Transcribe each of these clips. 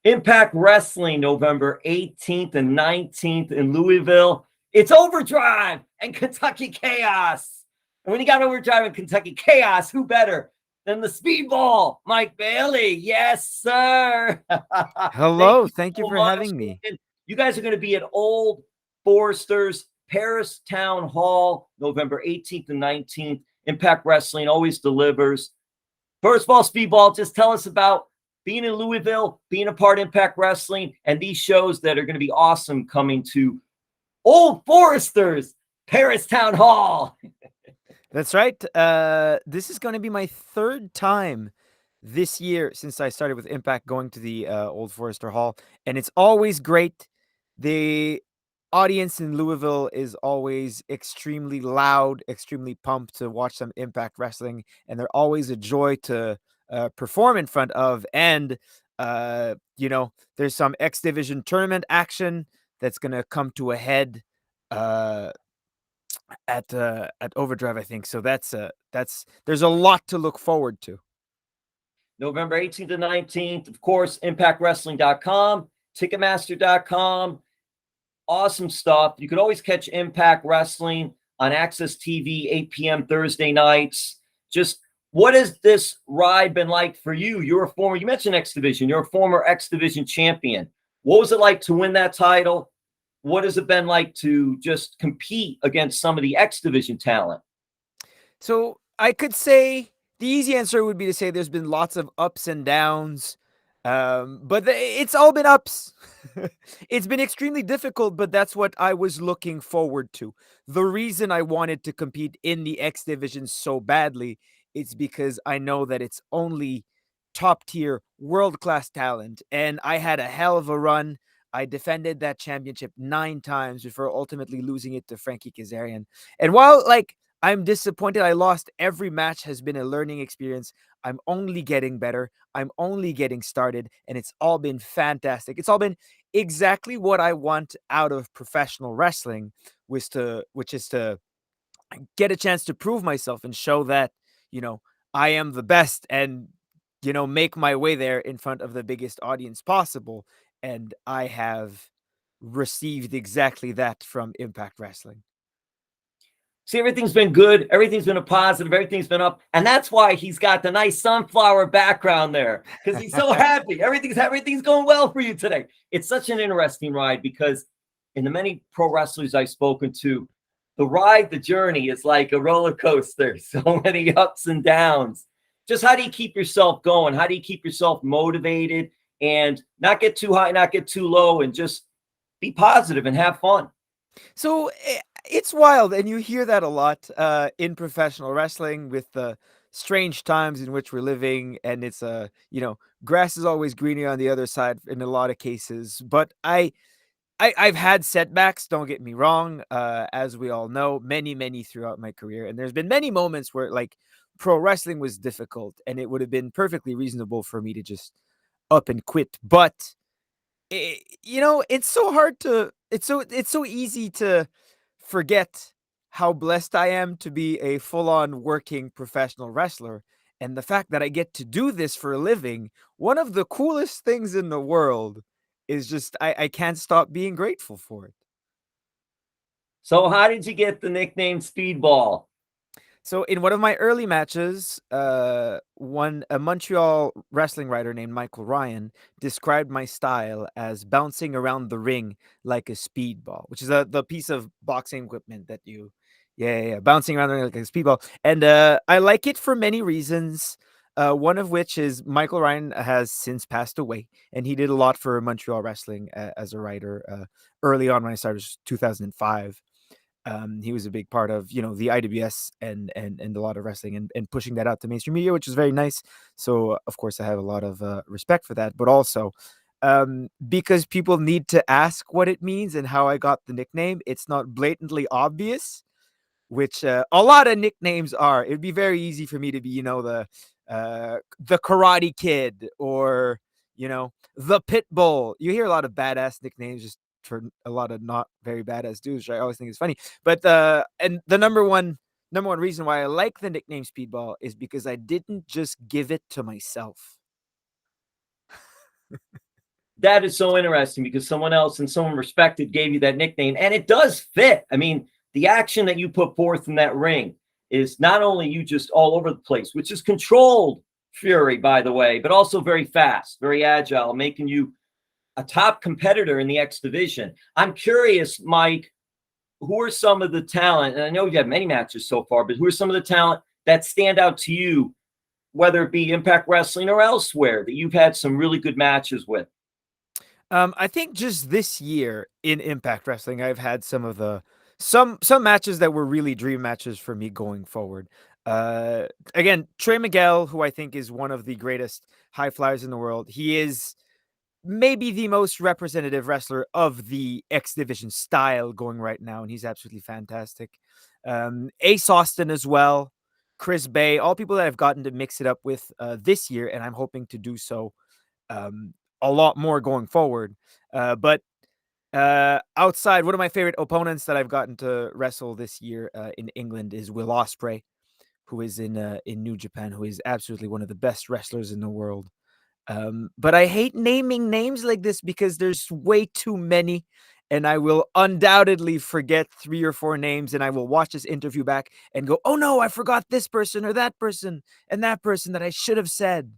Impact Wrestling, November 18th and 19th in Louisville. It's Overdrive and Kentucky Chaos. And when you got Overdrive and Kentucky Chaos, who better than the Speedball, Mike Bailey? Yes, sir. Thank Hello, you thank you so for much. having me. And you guys are going to be at Old Foresters Paristown Hall, November 18th and 19th. Impact Wrestling always delivers. First of all, Speedball, just tell us about being in Louisville, being a part of Impact Wrestling, and these shows that are going to be awesome coming to Old Foresters, Paris Town Hall. That's right. This is going to be my third time this year since I started with Impact going to the Old Forester Hall, and it's always great. The audience in Louisville is always extremely loud, extremely pumped to watch some Impact Wrestling, and they're always a joy to perform in front of. And there's some X Division tournament action that's going to come to a head. Uh, at Overdrive, I think. So that's there's a lot to look forward to. November 18th and 19th, of course, impactwrestling.com, ticketmaster.com. Awesome stuff. You could always catch Impact Wrestling on Access TV, 8 p.m. Thursday nights. Just what has this ride been like for you? You mentioned X Division. You're a former X Division champion. What was it like to win that title? What has it been like to just compete against some of the X Division talent? So I could say the easy answer would be to say there's been lots of ups and downs, but it's all been ups. It's been extremely difficult, but that's what I was looking forward to. The reason I wanted to compete in the X Division so badly is because I know that it's only top tier, world class talent, and I had a hell of a run. I defended that championship 9 times before ultimately losing it to Frankie Kazarian. And while I'm disappointed I lost, every match has been a learning experience. I'm only getting better. I'm only getting started, and it's all been fantastic. It's all been exactly what I want out of professional wrestling, which is to get a chance to prove myself and show that, you know, I am the best and, make my way there in front of the biggest audience possible. And I have received exactly that from Impact Wrestling. See, everything's been good. Everything's been a positive. Everything's been up. And that's why he's got the nice sunflower background there because he's so happy. Everything's going well for you today. It's such an interesting ride because in the many pro wrestlers I've spoken to, the journey is like a roller coaster. So many ups and downs. Just how do you keep yourself going? How do you keep yourself motivated and not get too high, not get too low, and just be positive and have fun? So it's wild, and you hear that a lot in professional wrestling with the strange times in which we're living, and it's grass is always greener on the other side in a lot of cases. But I've had setbacks. Don't get me wrong, as we all know, many throughout my career, and there's been many moments where pro wrestling was difficult, and it would have been perfectly reasonable for me to just up and quit, but it's so hard to it's so easy to forget how blessed I am to be a full-on working professional wrestler, and the fact that I get to do this for a living. One of the coolest things in the world is just I can't stop being grateful for it. So, how did you get the nickname Speedball? So in one of my early matches, one a Montreal wrestling writer named Michael Ryan described my style as bouncing around the ring like a speedball, which is the piece of boxing equipment that you, yeah, bouncing around the ring like a speedball. And I like it for many reasons. One of which is Michael Ryan has since passed away, and he did a lot for Montreal wrestling as a writer early on when I started, 2005. He was a big part of the IWS and a lot of wrestling and pushing that out to mainstream media, which is very nice. So of course I have a lot of respect for that, but also because people need to ask what it means and how I got the nickname. It's not blatantly obvious, which a lot of nicknames are. It'd be very easy for me to be the Karate Kid, or the Pit Bull. You hear a lot of badass nicknames just for a lot of not very badass dudes, which I always think is funny. But the number one reason why I like the nickname Speedball is because I didn't just give it to myself. That is so interesting because someone else and someone respected gave you that nickname, and it does fit. I mean, the action that you put forth in that ring is not only you just all over the place, which is controlled fury, by the way, but also very fast, very agile, making you a top competitor in the X division. I'm curious, Mike, who are some of the talent, and I know you've had many matches so far, but who are some of the talent that stand out to you, whether it be Impact Wrestling or elsewhere, that you've had some really good matches with? I think just this year in Impact Wrestling, I've had some of the some matches that were really dream matches for me going forward. Again, Trey Miguel, who I think is one of the greatest high flyers in the world. He is maybe the most representative wrestler of the X Division style going right now, and he's absolutely fantastic. Ace Austin as well, Chris Bay, all people that I've gotten to mix it up with this year, and I'm hoping to do so um, a lot more going forward. But outside, one of my favorite opponents that I've gotten to wrestle this year in England is Will Ospreay, who is in New Japan, who is absolutely one of the best wrestlers in the world. But I hate naming names like this because there's way too many, and I will undoubtedly forget 3 or 4 names, and I will watch this interview back and go, "Oh no, I forgot this person or that person and that person that I should have said."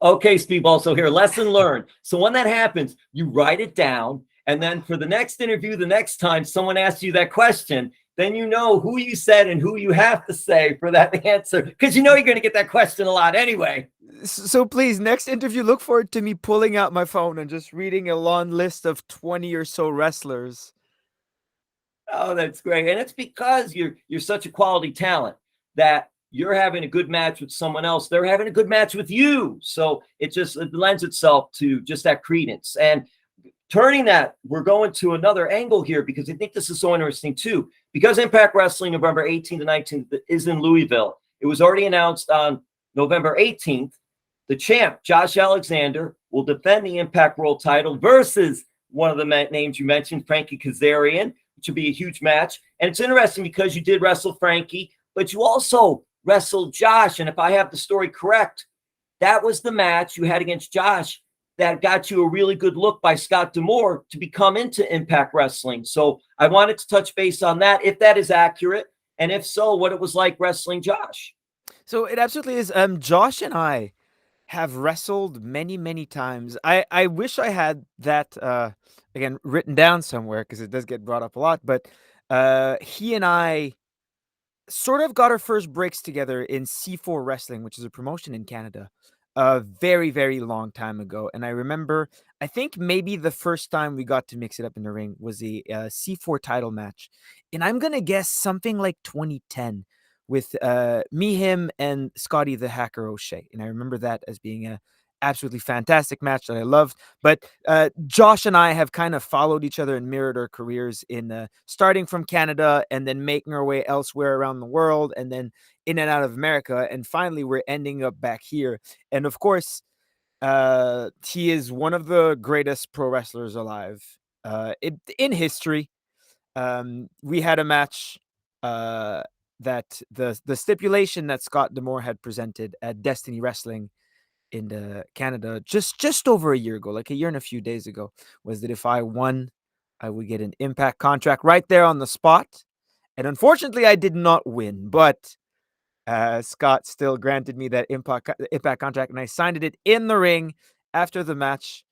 Okay, Speedball. So here, lesson learned. So when that happens, you write it down. And then for the next interview, the next time someone asks you that question, then you know who you said and who you have to say for that answer. Because you know you're going to get that question a lot anyway. So please, next interview, look forward to me pulling out my phone and just reading a long list of 20 or so wrestlers. Oh, that's great. And it's because you're such a quality talent that you're having a good match with someone else. They're having a good match with you. So it lends itself to just that credence. And turning that, we're going to another angle here because I think this is so interesting too. Because Impact Wrestling November 18th to 19th is in Louisville. It was already announced on November 18th. The champ, Josh Alexander, will defend the Impact World title versus one of the names you mentioned, Frankie Kazarian, which would be a huge match. And it's interesting because you did wrestle Frankie, but you also wrestled Josh. And if I have the story correct, that was the match you had against Josh that got you a really good look by Scott D'Amore to become into Impact Wrestling. So I wanted to touch base on that, if that is accurate. And if so, what it was like wrestling Josh. So it absolutely is. Josh and I have wrestled many, many times. I wish I had that again written down somewhere because it does get brought up a lot. But he and I sort of got our first breaks together in C4 Wrestling, which is a promotion in Canada, a very, very long time ago. And I remember, I think maybe the first time we got to mix it up in the ring was a C4 title match. And I'm going to guess something like 2010 with me, him, and Scotty the Hacker O'Shea. And I remember that as being a absolutely fantastic match that I loved. But Josh and I have kind of followed each other and mirrored our careers in starting from Canada and then making our way elsewhere around the world and then in and out of America. And finally, we're ending up back here. And of course, he is one of the greatest pro wrestlers alive in history. We had a match that the stipulation that Scott D'Amore had presented at Destiny Wrestling in Canada just over a year ago, like a year and a few days ago, was that if I won, I would get an Impact contract right there on the spot. And unfortunately, I did not win, but Scott still granted me that Impact contract, and I signed it in the ring after the match,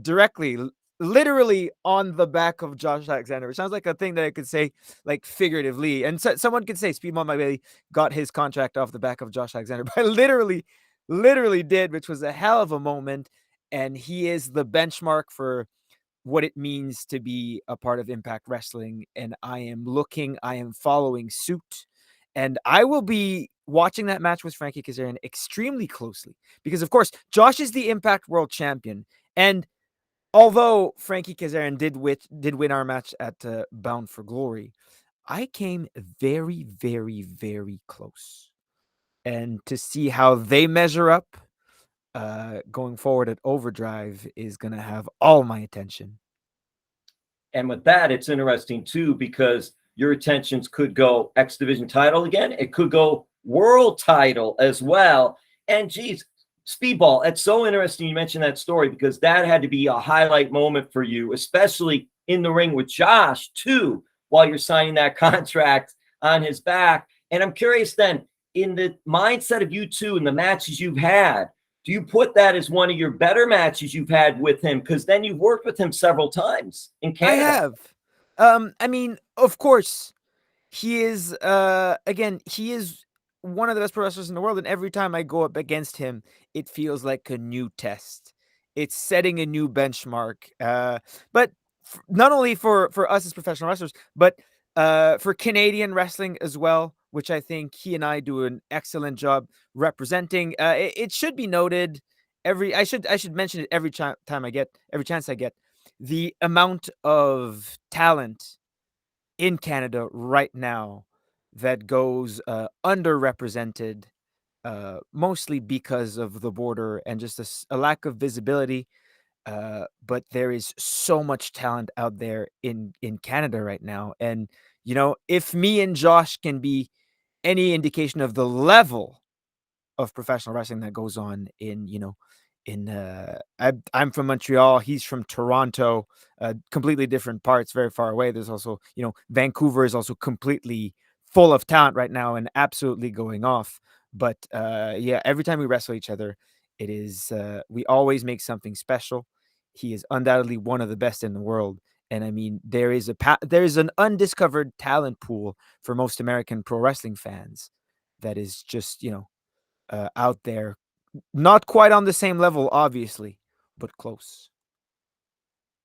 directly, literally on the back of Josh Alexander, which sounds like a thing that I could say like figuratively. And someone could say Speedball My Baby got his contract off the back of Josh Alexander, but I literally did, which was a hell of a moment. And he is the benchmark for what it means to be a part of Impact Wrestling. And I am following suit. And I will be watching that match with Frankie Kazarian extremely closely because, of course, Josh is the Impact World Champion. And although Frankie Kazarian did win our match at Bound for Glory, I came very, very, very close. And to see how they measure up going forward at Overdrive is going to have all my attention. And with that, it's interesting too, because your attentions could go X Division title again. It could go world title as well. And geez, Speedball, it's so interesting you mentioned that story because that had to be a highlight moment for you, especially in the ring with Josh, too, while you're signing that contract on his back. And I'm curious then, in the mindset of you two and the matches you've had, do you put that as one of your better matches you've had with him? Because then you've worked with him several times in Canada. I have. I mean, of course, he is, again, he is one of the best pro wrestlers in the world, and every time I go up against him, it feels like a new test. It's setting a new benchmark. But not only for us as professional wrestlers, but for Canadian wrestling as well, which I think he and I do an excellent job representing. It should be noted I should mention it every every chance I get, the amount of talent in Canada right now that goes underrepresented, mostly because of the border and just a lack of visibility. But there is so much talent out there in Canada right now, and if me and Josh can be any indication of the level of professional wrestling that goes on I'm from Montreal, he's from Toronto, completely different parts, very far away. There's also, Vancouver is also completely full of talent right now and absolutely going off. But yeah, every time we wrestle each other, it is we always make something special. He is undoubtedly one of the best in the world. And I mean, there is an undiscovered talent pool for most American pro wrestling fans that is just, out there. Not quite on the same level, obviously, but close.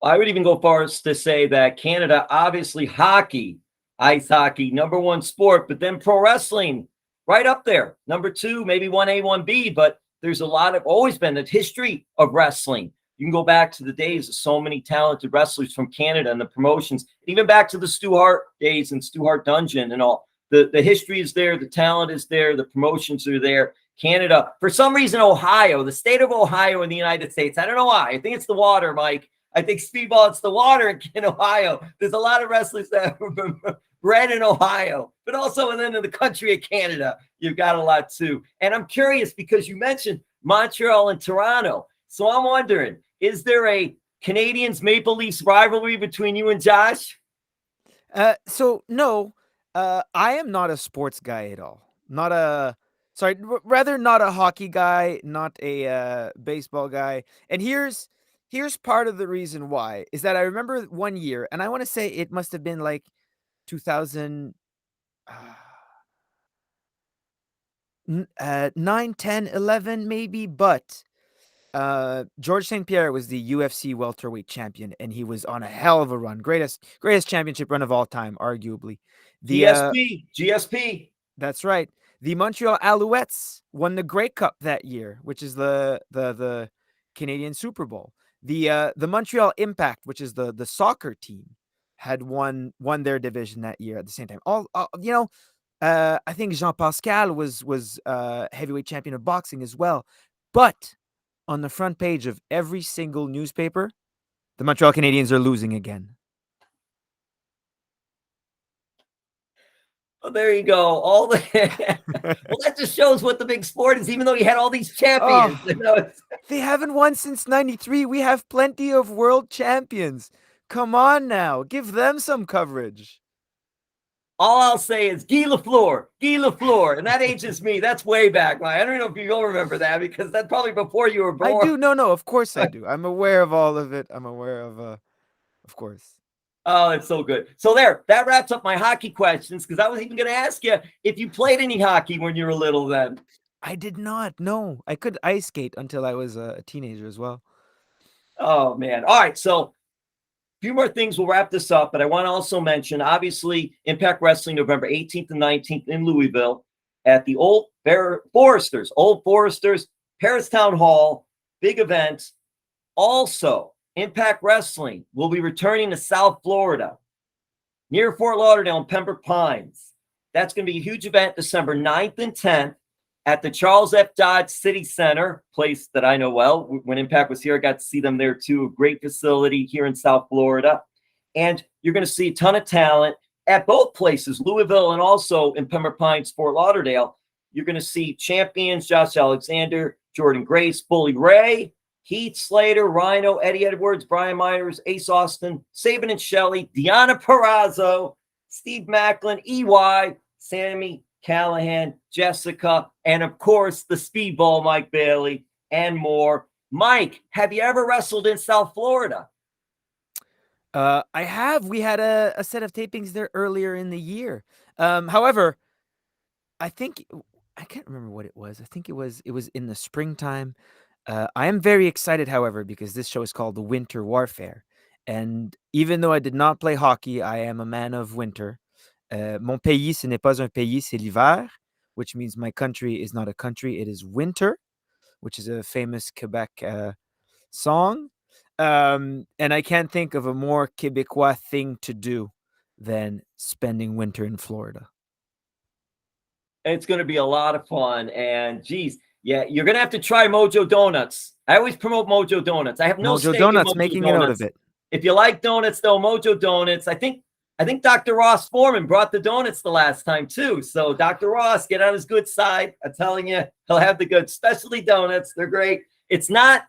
I would even go far as to say that Canada, obviously hockey, ice hockey, number one sport, but then pro wrestling right up there. Number two, maybe 1A, 1B, but there's always been a history of wrestling. You can go back to the days of so many talented wrestlers from Canada and the promotions, even back to the Stu Hart days and Stu Hart Dungeon and all. The history is there, the talent is there, the promotions are there. Canada, for some reason, Ohio, the state of Ohio in the United States, I don't know why. I think it's the water, Mike. I think Speedball, it's the water in Ohio. There's a lot of wrestlers that have been bred in Ohio, but also and then in the country of Canada, you've got a lot too. And I'm curious because you mentioned Montreal and Toronto. So I'm wondering, is there a Canadians Maple Leafs rivalry between you and Josh? So no, I am not a sports guy at all. Rather not a hockey guy, not a baseball guy. And here's part of the reason why is that I remember one year, and I want to say it must have been like 2000 9, 10, 11 maybe, but George St. Pierre was the UFC welterweight champion, and he was on a hell of a run. Greatest championship run of all time, arguably. GSP. That's right. The Montreal Alouettes won the Grey Cup that year, which is the Canadian Super Bowl. The Montreal Impact, which is the soccer team, had won their division that year at the same time. I think Jean Pascal was heavyweight champion of boxing as well. But on the front page of every single newspaper, the Montreal Canadiens are losing again. Oh, there you go. Well, that just shows what the big sport is, even though you had all these champions. They haven't won since 93. We have plenty of world champions. Come on now. Give them some coverage. All I'll say is Guy Lafleur, and that ages me. That's way back. I don't know if you'll remember that because that's probably before you were born. I do. No, of course I do. I'm aware of all of it. I'm aware of course. Oh, it's so good. So that wraps up my hockey questions because I was even going to ask you if you played any hockey when you were little then. I did not. No, I could ice skate until I was a teenager as well. Oh, man. All right. So a few more things. We'll wrap this up, but I want to also mention, obviously, Impact Wrestling November 18th and 19th in Louisville at the Old Foresters, Paristown Hall, big event. Also, Impact Wrestling will be returning to South Florida, near Fort Lauderdale and Pembroke Pines. That's going to be a huge event December 9th and 10th at the Charles F. Dodge City Center, place that I know well. When Impact was here, I got to see them there too. A great facility here in South Florida. And you're going to see a ton of talent at both places, Louisville and also in Pembroke Pines, Fort Lauderdale. You're going to see champions Josh Alexander, Jordan Grace, Bully Ray, Heath Slater, Rhino, Eddie Edwards, Brian Myers, Ace Austin, Saban and Shelley, Deanna Perrazzo, Steve Macklin, EY, Sammy Callahan, Jessica, and of course the Speedball Mike Bailey, and more. Mike, have you ever wrestled in South Florida? I have. We had a set of tapings there earlier in the year. However, I think I can't remember what it was. I think it was in the springtime. I am very excited, however, because this show is called The Winter Warfare. And even though I did not play hockey, I am a man of winter. Mon pays, ce n'est pas un pays, c'est l'hiver, which means my country is not a country, it is winter, which is a famous Quebec song. And I can't think of a more Quebecois thing to do than spending winter in Florida. It's going to be a lot of fun. And geez, yeah, you're going to have to try Mojo Donuts. I always promote Mojo Donuts. I have no Mojo stake Donuts, in Mojo making Donuts. a note of it. If you like donuts, though, Mojo Donuts. I think Dr. Ross Foreman brought the donuts the last time too. So Dr. Ross, get on his good side. I'm telling you, he'll have the good specialty donuts. They're great. It's not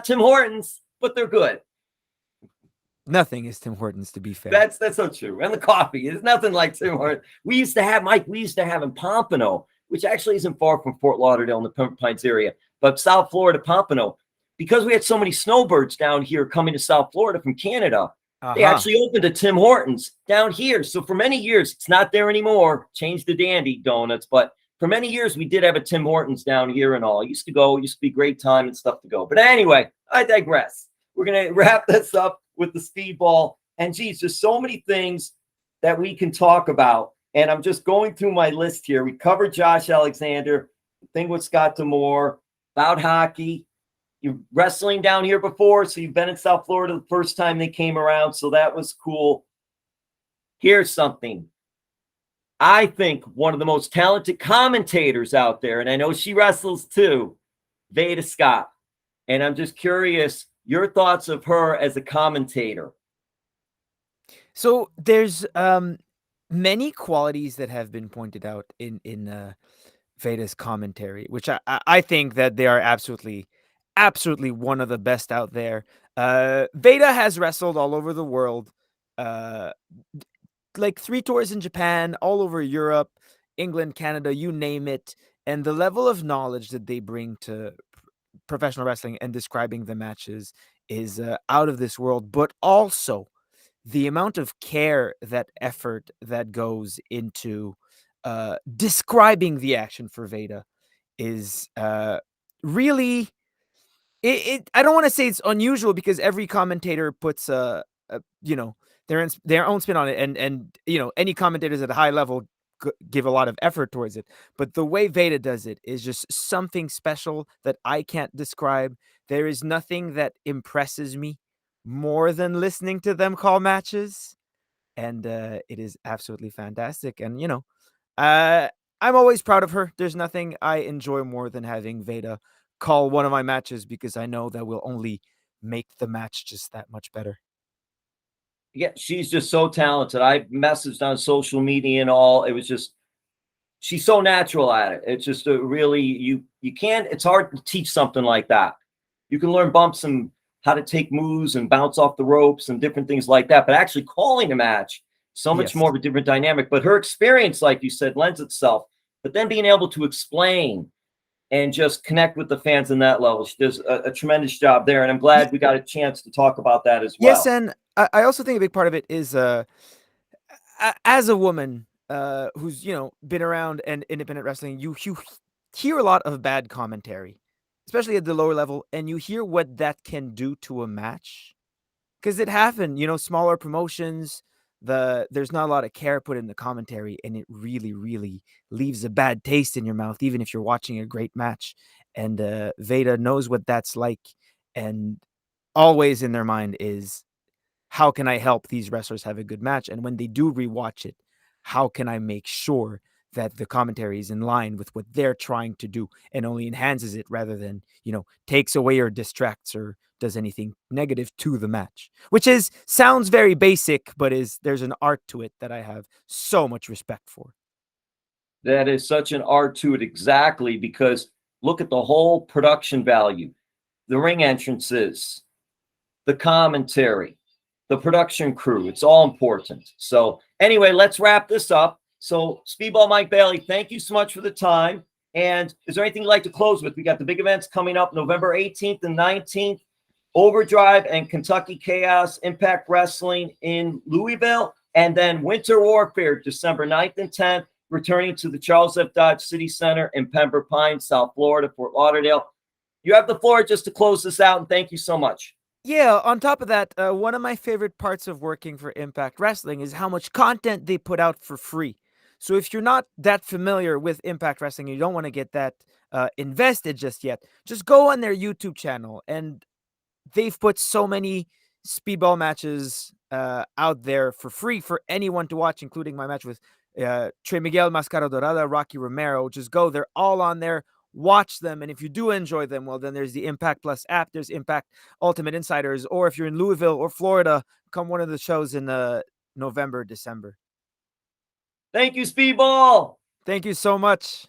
Tim Hortons, but they're good. Nothing is Tim Hortons, to be fair. That's so true. And the coffee is nothing like Tim Hortons. We used to have in Pompano, which actually isn't far from Fort Lauderdale in the Pembroke Pines area, but South Florida, Pompano, because we had so many snowbirds down here coming to South Florida from Canada, they actually opened a Tim Hortons down here. So for many years, it's not there anymore. Changed the Dandy Donuts, but for many years, we did have a Tim Hortons down here and all. It used to be great time and stuff to go. But anyway, I digress. We're going to wrap this up with the Speedball. And geez, there's so many things that we can talk about. And I'm just going through my list here. We covered Josh Alexander, the thing with Scott D'Amore, about hockey. You're wrestling down here before, so you've been in South Florida the first time they came around, so that was cool. Here's something. I think one of the most talented commentators out there, and I know she wrestles too, Veda Scott. And I'm just curious, your thoughts of her as a commentator. So there's many qualities that have been pointed out in Veda's commentary, which I think that they are absolutely one of the best out there. Veda has wrestled all over the world, like 3 tours in Japan, all over Europe, England, Canada, you name it. And the level of knowledge that they bring to professional wrestling and describing the matches is out of this world, but also the amount of care, that effort that goes into describing the action for Veda is really, I don't want to say it's unusual, because every commentator puts their own spin on it, and any commentators at a high level give a lot of effort towards it. But the way Veda does it is just something special that I can't describe. There is nothing that impresses me more than listening to them call matches, and it is absolutely fantastic. And I'm always proud of her. There's nothing I enjoy more than having Veda call one of my matches, because I know that will only make the match just that much better. Yeah, she's just so talented. I messaged on social media and all. It was just, she's so natural at it. It's just a really, you can't, it's hard to teach something like that. You can learn bumps and how to take moves and bounce off the ropes and different things like that. But actually calling a match, so much more of a different dynamic. But her experience, like you said, lends itself. But then being able to explain and just connect with the fans in that level, she does a tremendous job there. And I'm glad we got a chance to talk about that as well. Yes, and I also think a big part of it is, as a woman who's been around and independent wrestling, you hear a lot of bad commentary, especially at the lower level, and you hear what that can do to a match, because it happened. Smaller promotions, there's not a lot of care put in the commentary, and it really, really leaves a bad taste in your mouth, even if you're watching a great match. And Veda knows what that's like, and always in their mind is, how can I help these wrestlers have a good match? And when they do rewatch it, how can I make sure that the commentary is in line with what they're trying to do and only enhances it, rather than, takes away or distracts or does anything negative to the match, which sounds very basic, but there's an art to it that I have so much respect for. That is such an art to it, exactly, because look at the whole production value, the ring entrances, the commentary, the production crew. It's all important. So anyway, let's wrap this up. So Speedball Mike Bailey, thank you so much for the time. And is there anything you'd like to close with? We got the big events coming up November 18th and 19th. Overdrive and Kentucky Chaos Impact Wrestling in Louisville. And then Winter Warfare, December 9th and 10th, returning to the Charles F. Dodge City Center in Pembroke Pines, South Florida, Fort Lauderdale. You have the floor just to close this out, and thank you so much. Yeah, on top of that, one of my favorite parts of working for Impact Wrestling is how much content they put out for free. So if you're not that familiar with Impact Wrestling, you don't want to get that invested just yet, just go on their YouTube channel, and they've put so many Speedball matches out there for free for anyone to watch, including my match with Trey, Miguel, Mascara Dorada, Rocky Romero. Just go. They're all on there. Watch them. And if you do enjoy them, well, then there's the Impact Plus app. There's Impact Ultimate Insiders. Or if you're in Louisville or Florida, come one of the shows in November, December. Thank you, Speedball. Thank you so much.